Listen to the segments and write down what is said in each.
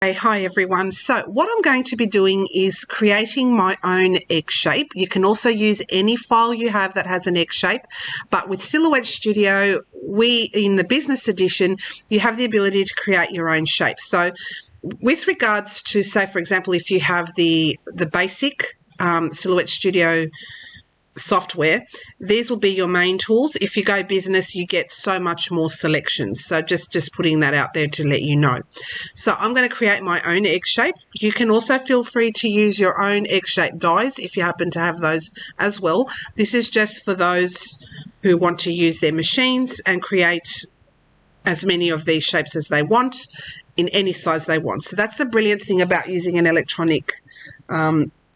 Hey, hi everyone. So what I'm going to be doing is creating my own egg shape. You can also use any file you have that has an egg shape, but with Silhouette Studio, in the business edition, you have the ability to create your own shape. So with regards to, say, for example, if you have the basic Silhouette Studio software, these will be your main tools. If you go business, you get so much more selections. So just putting that out there to let you know. So I'm going to create my own egg shape. You can also feel free to use your own egg shape dies if you happen to have those as well. This is just for those who want to use their machines and create as many of these shapes as they want in any size they want. So that's the brilliant thing about using an electronic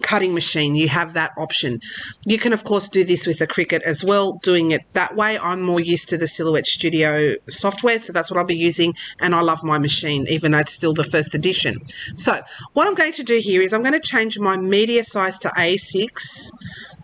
cutting machine. You have that option. You can of course do this with a Cricut as well, doing it that way. I'm more used to the Silhouette Studio software, so that's what I'll be using, and I love my machine even though it's still the first edition. So what I'm going to do here is I'm going to change my media size to A6,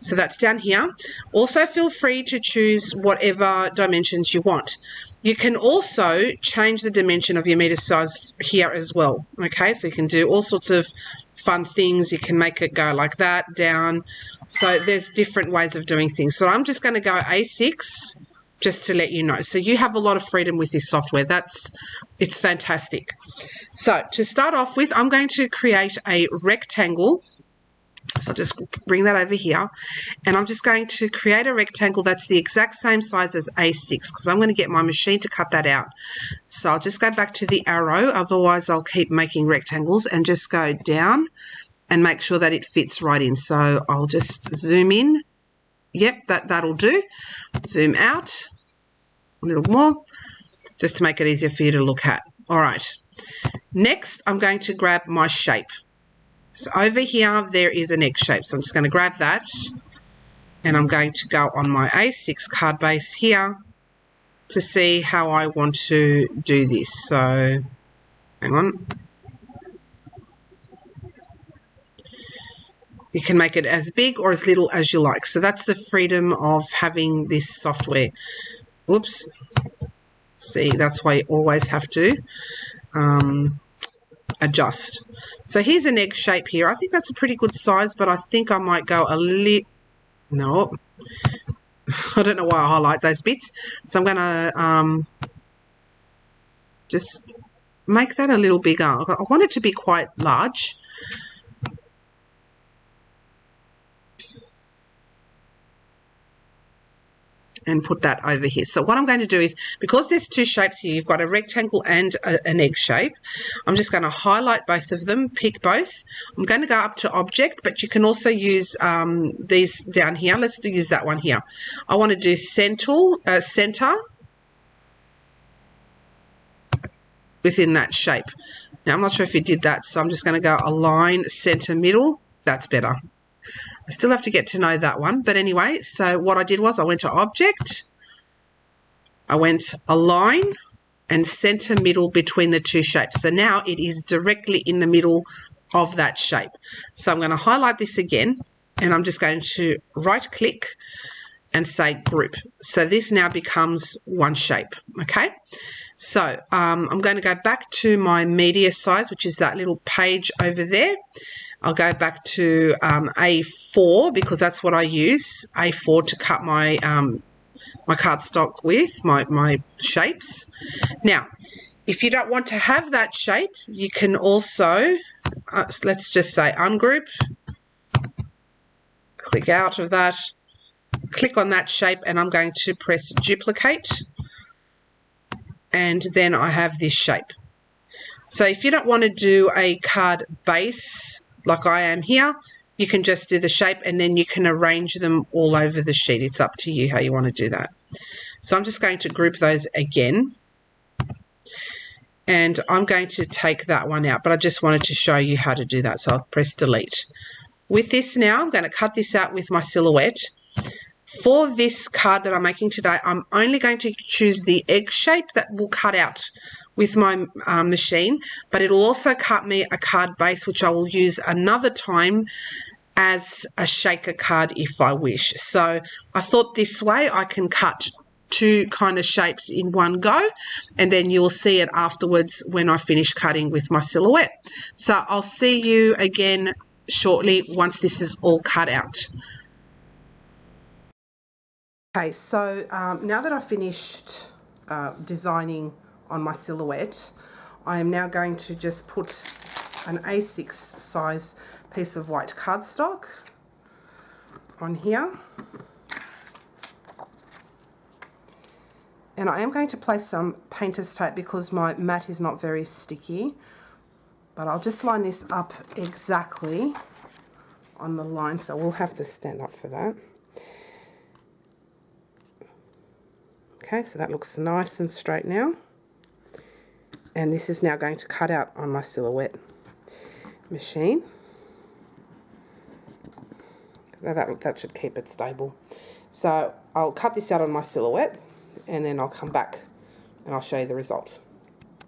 so that's down here. Also feel free to choose whatever dimensions you want. You can also change the dimension of your meter size here as well. Okay, so you can do all sorts of fun things. You can make it go like that, down. So there's different ways of doing things. So I'm just going to go A6 just to let you know. So you have a lot of freedom with this software. It's fantastic. So to start off with, I'm going to create a rectangle. So I'll just bring that over here, and I'm just going to create a rectangle that's the exact same size as A6 because I'm going to get my machine to cut that out. So I'll just go back to the arrow, otherwise I'll keep making rectangles, and just go down and make sure that it fits right in. So I'll just zoom in. Yep, that'll do. Zoom out a little more just to make it easier for you to look at. All right. Next, I'm going to grab my shape. So over here, there is an egg shape. So I'm just going to grab that, and I'm going to go on my A6 card base here to see how I want to do this. So hang on. You can make it as big or as little as you like. So that's the freedom of having this software. Whoops. See, that's why you always have to adjust. So here's an egg shape here. I think that's a pretty good size, but I think I might go a little, no, I don't know why I highlight those bits. So I'm going to just make that a little bigger. I want it to be quite large. And put that over here. So what I'm going to do is, because there's two shapes here, you've got a rectangle and an egg shape, I'm just going to highlight both of them, pick both. I'm going to go up to object, but you can also use these down here. Let's use that one here. I want to do center within that shape. Now I'm not sure if you did that, so I'm just going to go align, center, middle. That's better. I still have to get to know that one. But anyway, so what I did was I went to Object, I went Align, and Center Middle between the two shapes. So now it is directly in the middle of that shape. So I'm going to highlight this again, and I'm just going to right-click and say Group. So this now becomes one shape, okay? So I'm going to go back to my media size, which is that little page over there. I'll go back to A4 because that's what I use, A4 to cut my my cardstock with, my shapes. Now, if you don't want to have that shape, you can also, let's just say ungroup, click out of that, click on that shape, and I'm going to press duplicate, and then I have this shape. So if you don't want to do a card base like I am here, you can just do the shape and then you can arrange them all over the sheet. It's up to you how you want to do that. So I'm just going to group those again, and I'm going to take that one out, but I just wanted to show you how to do that. So I'll press delete. With this now, I'm going to cut this out with my Silhouette. For this card that I'm making today, I'm only going to choose the egg shape that will cut out with my machine, but it'll also cut me a card base, which I will use another time as a shaker card if I wish. So I thought this way I can cut two kind of shapes in one go, and then you'll see it afterwards when I finish cutting with my silhouette. So I'll see you again shortly once this is all cut out. Okay, so now that I've finished designing on my silhouette, I am now going to just put an A6 size piece of white cardstock on here. And I am going to place some painter's tape because my mat is not very sticky, but I'll just line this up exactly on the line, so we'll have to stand up for that. Okay, so that looks nice and straight now. And this is now going to cut out on my silhouette machine. That should keep it stable. So I'll cut this out on my silhouette and then I'll come back and I'll show you the result.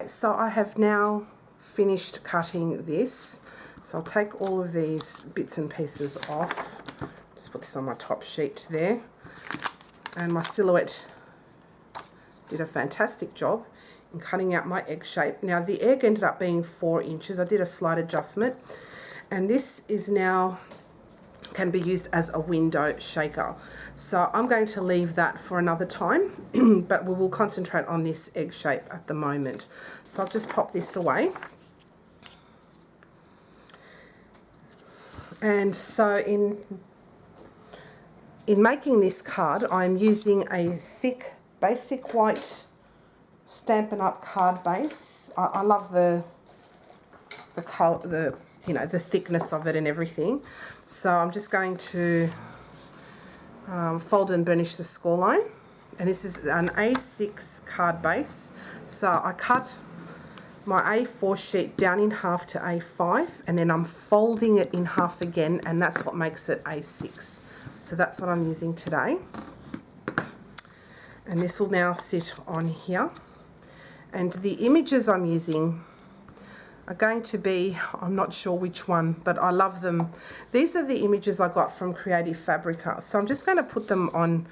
So I have now finished cutting this. So I'll take all of these bits and pieces off. Just put this on my top sheet there. And my silhouette did a fantastic job in cutting out my egg shape. Now the egg ended up being 4 inches. I did a slight adjustment, and this is now can be used as a window shaker. So I'm going to leave that for another time, but we will concentrate on this egg shape at the moment. So I'll just pop this away. And so in making this card, I'm using a thick basic white Stampin' Up card base. I love the color, you know, the thickness of it and everything. So I'm just going to fold and burnish the score line. And this is an A6 card base. So I cut my A4 sheet down in half to A5, and then I'm folding it in half again, and that's what makes it A6. So that's what I'm using today. And this will now sit on here. And the images I'm using are going to be, I'm not sure which one, but I love them. These are the images I got from Creative Fabrica. So I'm just going to put them on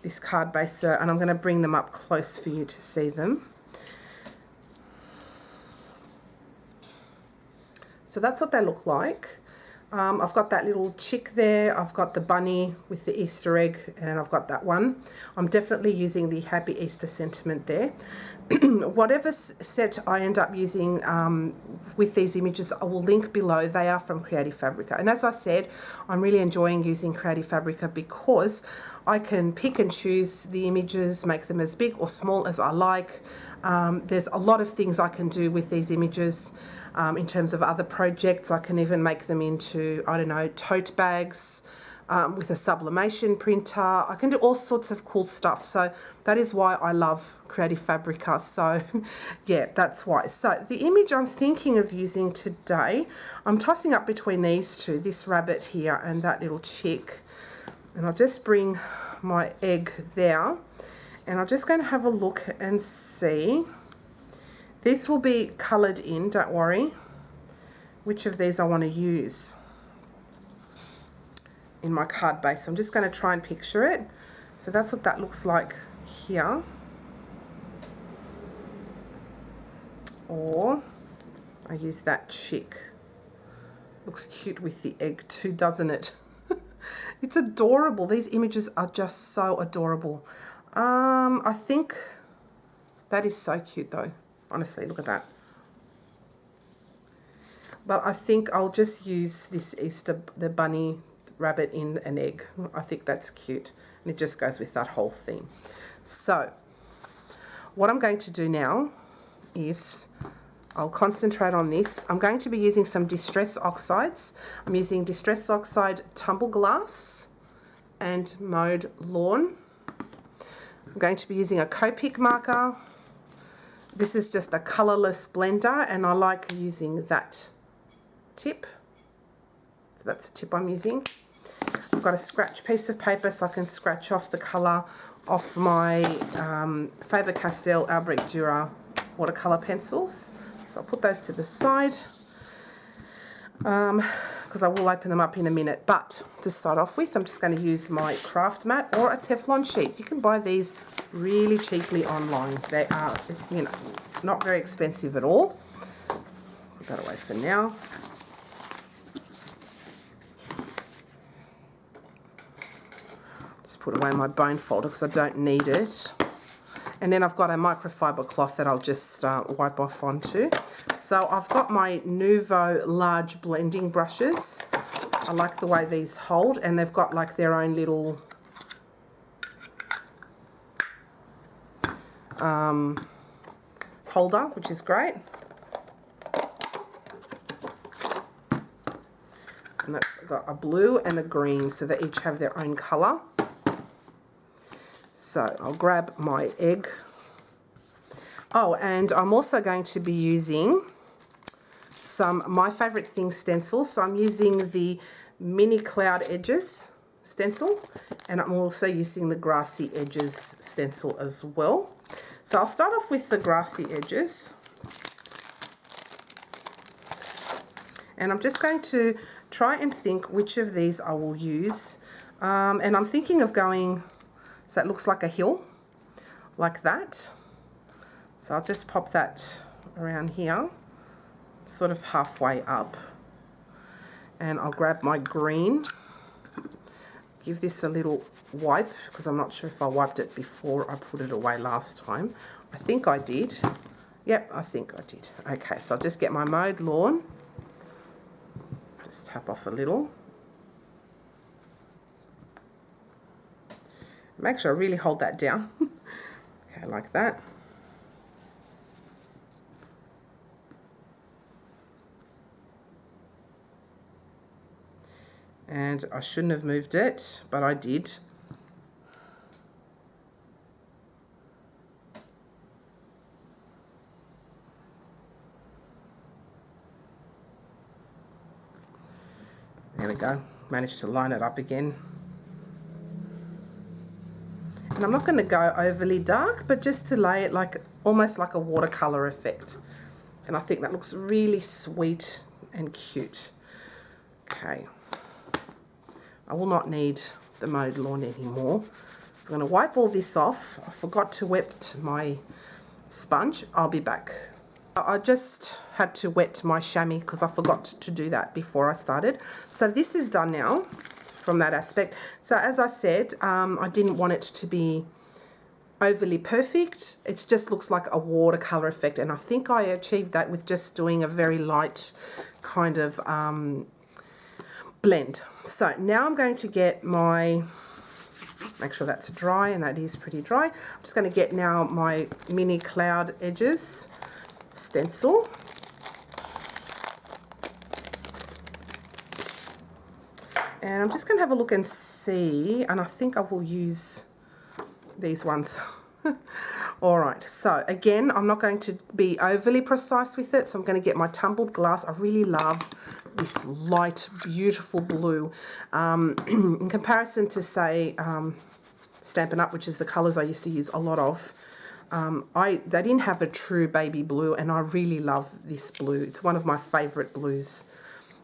this card base, and I'm going to bring them up close for you to see them. So that's what they look like. I've got that little chick there, I've got the bunny with the Easter egg, and I've got that one. I'm definitely using the Happy Easter sentiment there. Whatever set I end up using with these images, I will link below. They are from Creative Fabrica. And as I said, I'm really enjoying using Creative Fabrica because I can pick and choose the images, make them as big or small as I like. There's a lot of things I can do with these images. In terms of other projects, I can even make them into, I don't know, tote bags with a sublimation printer. I can do all sorts of cool stuff. So that is why I love Creative Fabrica. So yeah, that's why. So the image I'm thinking of using today, I'm tossing up between these two, this rabbit here and that little chick. And I'll just bring my egg there. And I'm just going to have a look and see. This will be coloured in, don't worry, which of these I want to use in my card base. I'm just going to try and picture it. So that's what that looks like here. Or I use that chick. Looks cute with the egg too, doesn't it? It's adorable. These images are just so adorable. I think that is so cute though. Honestly, look at that. But I think I'll just use this Easter, the bunny rabbit in an egg. I think that's cute. And it just goes with that whole theme. So, what I'm going to do now is I'll concentrate on this. I'm going to be using some Distress Oxides. I'm using Distress Oxide Tumble Glass and Mowed Lawn. I'm going to be using a Copic marker. This is just a colourless blender, and I like using that tip. So that's the tip I'm using. I've got a scratch piece of paper so I can scratch off the colour off my Faber Castell Albrecht Durer watercolour pencils. So I'll put those to the side. because I will open them up in a minute. But to start off with, I'm just going to use my craft mat or a Teflon sheet. You can buy these really cheaply online. They are, you know, not very expensive at all. Put that away for now. Just put away my bone folder because I don't need it. And then I've got a microfiber cloth that I'll just wipe off onto. So I've got my Nuvo large blending brushes. I like the way these hold, and they've got like their own little holder, which is great. And that's got a blue and a green, so they each have their own colour. So I'll grab my egg. Oh, and I'm also going to be using some My Favourite Things stencils. So I'm using the Mini Cloud Edges stencil, and I'm also using the Grassy Edges stencil as well. So I'll start off with the Grassy Edges. And I'm just going to try and think which of these I will use. And I'm thinking of going, so it looks like a hill, like that. So I'll just pop that around here, sort of halfway up. And I'll grab my green, give this a little wipe, because I'm not sure if I wiped it before I put it away last time. I think I did. Yep, I think I did. Okay, so I'll just get my Mowed Lawn. Just tap off a little. Make sure I really hold that down. Okay, like that. And I shouldn't have moved it, but I did. There we go. Managed to line it up again. And I'm not going to go overly dark, but just to lay it like almost like a watercolor effect. And I think that looks really sweet and cute. Okay. I will not need the Mowed Lawn anymore. So I'm going to wipe all this off. I forgot to wet my sponge. I'll be back. I just had to wet my chamois because I forgot to do that before I started. So this is done now from that aspect. So as I said, I didn't want it to be overly perfect. It just looks like a watercolor effect, and I think I achieved that with just doing a very light kind of blend. So now I'm going to get my, make sure that's dry, and that is pretty dry. I'm just going to get now my Mini Cloud Edges stencil. And I'm just going to have a look and see, and I think I will use these ones. All right, so again, I'm not going to be overly precise with it, so I'm going to get my Tumbled glass. I really love this light, beautiful blue. In comparison to, say, Stampin' Up!, which is the colours I used to use a lot of, they didn't have a true baby blue, and I really love this blue. It's one of my favourite blues.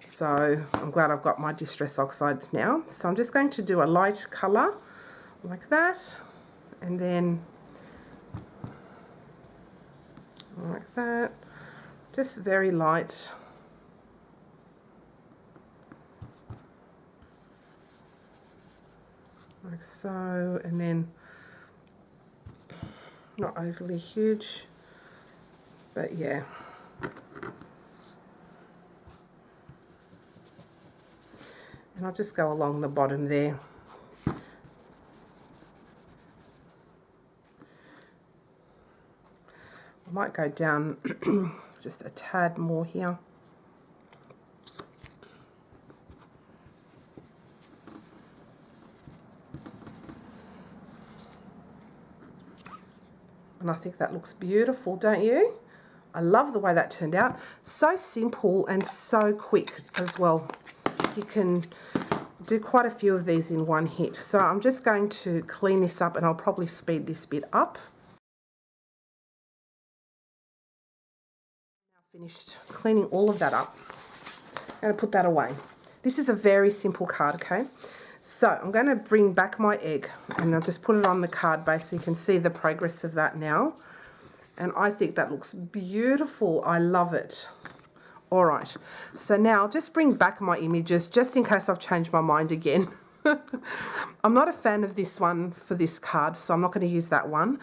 So I'm glad I've got my Distress Oxides now. So I'm just going to do a light colour like that, and then like that, just very light. Like so, and then not overly huge, but yeah. And I'll just go along the bottom there. I might go down just a tad more here. And I think that looks beautiful, don't you? I love the way that turned out. So simple and so quick as well. You can do quite a few of these in one hit. So I'm just going to clean this up, and I'll probably speed this bit up. Now finished cleaning all of that up. going to put that away. This is a very simple card, okay? So I'm going to bring back my egg and I'll just put it on the card base so you can see the progress of that now. And I think that looks beautiful. I love it. All right, so now I'll just bring back my images just in case I've changed my mind again. I'm not a fan of this one for this card, so I'm not going to use that one.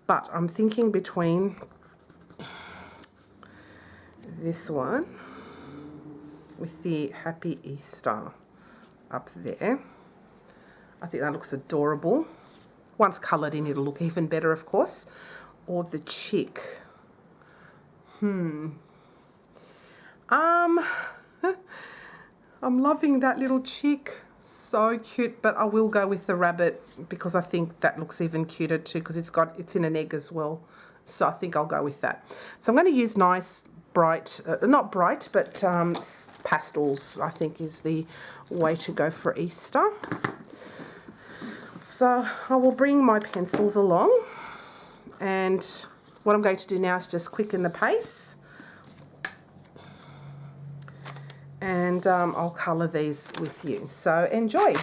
But I'm thinking between this one with the Happy Easter up there. I think that looks adorable. Once coloured in, it'll look even better, of course. Or the chick. I'm loving that little chick. So cute, but I will go with the rabbit because I think that looks even cuter too because it's in an egg as well. So I think I'll go with that. So I'm going to use nice bright, not bright, but pastels, I think is the way to go for Easter. So I will bring my pencils along, and what I'm going to do now is just quicken the pace, and I'll colour these with you. So enjoy.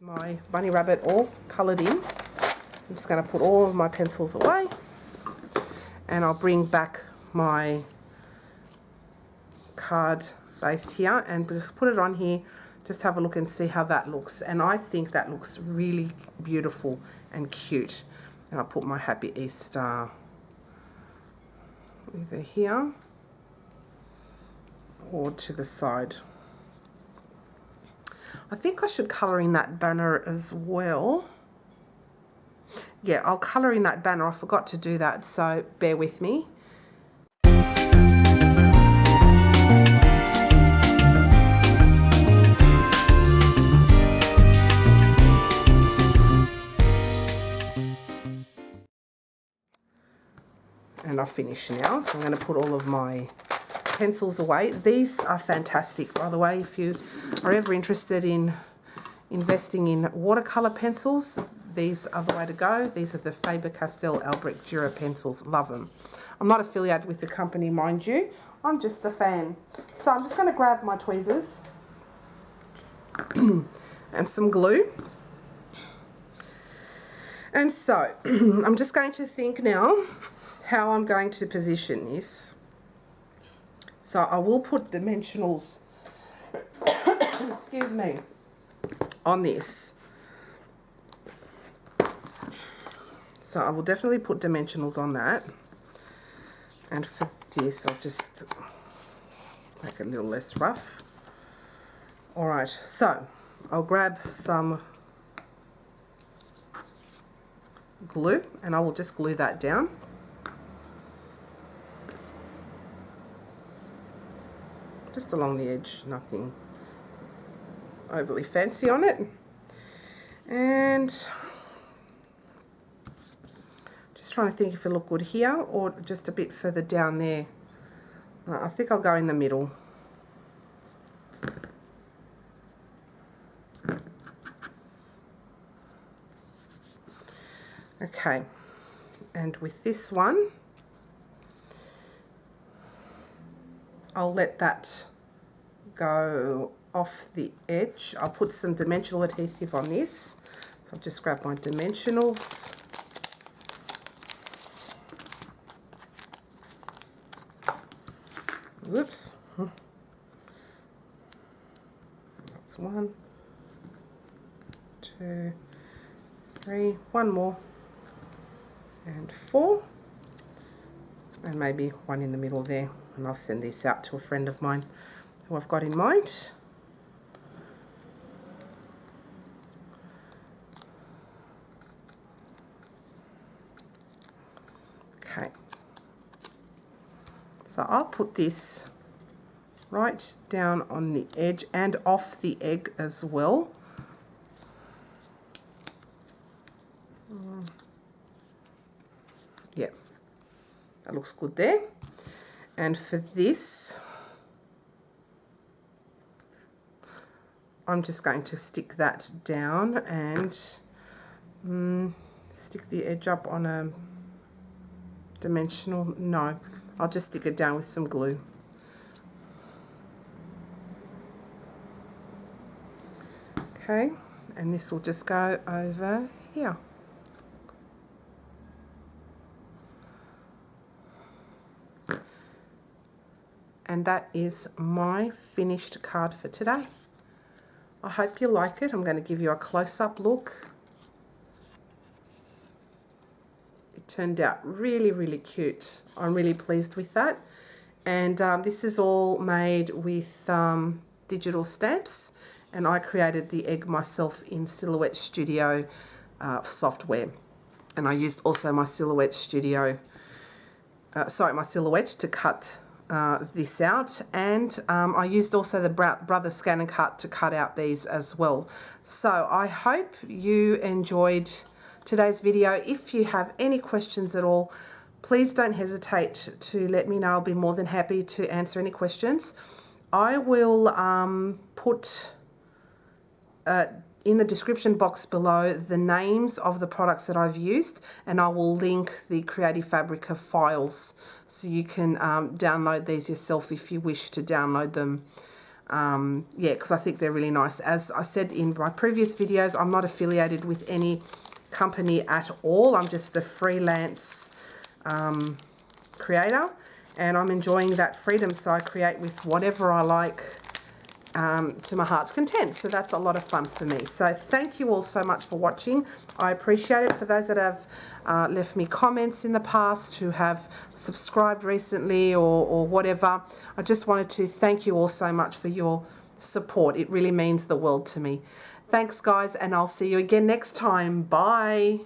My bunny rabbit all coloured in. So I'm just going to put all of my pencils away, and I'll bring back my card base here and just put it on here. Just have a look and see how that looks, and I think that looks really beautiful and cute. And I'll put my Happy Easter either here or to the side. I think I should colour in that banner as well. Yeah, I'll colour in that banner. I forgot to do that, so bear with me. And I've finished now, so I'm going to put all of my pencils away. These are fantastic, by the way. If you are ever interested in investing in watercolor pencils, these are the way to go. These are the Faber Castell Albrecht Durer pencils. Love them. I'm not affiliated with the company, mind you. I'm just a fan. So I'm just going to grab my tweezers and some glue. And so I'm just going to think now how I'm going to position this. So I will put dimensionals, excuse me, on this. So I will definitely put dimensionals on that. And for this, I'll just make it a little less rough. Alright, so I'll grab some glue and I will just glue that down. Just along the edge, nothing overly fancy on it. And just trying to think if it look good here or just a bit further down there. I think I'll go in the middle. Okay, and with this one, I'll let that go off the edge. I'll put some dimensional adhesive on this. So I'll just grab my dimensionals. Whoops. That's 1, 2, 3, one more, and 4, and maybe one in the middle there. And I'll send this out to a friend of mine who I've got in mind. Okay. So I'll put this right down on the edge and off the egg as well. Yeah, that looks good there. And for this, I'm just going to stick that down and stick the edge up on a dimensional. No, I'll just stick it down with some glue. Okay, and this will just go over here. And that is my finished card for today. I hope you like it. I'm going to give you a close-up look. It turned out really, really cute. I'm really pleased with that. And this is all made with digital stamps. And I created the egg myself in Silhouette Studio software. And I used also my Silhouette Studio, my Silhouette to cut this out, and I used also the Brother Scan and Cut to cut out these as well. So I hope you enjoyed today's video. If you have any questions at all, please don't hesitate to let me know. I'll be more than happy to answer any questions. I will put in the description box below the names of the products that I've used, and I will link the Creative Fabrica files so you can download these yourself if you wish to download them. Yeah, because I think they're really nice. As I said in my previous videos, I'm not affiliated with any company at all. I'm just a freelance creator, and I'm enjoying that freedom, so I create with whatever I like to my heart's content. So that's a lot of fun for me. So thank you all so much for watching. I appreciate it. For those that have left me comments in the past, who have subscribed recently or whatever, I just wanted to thank you all so much for your support. It really means the world to me. Thanks guys, and I'll see you again next time. Bye.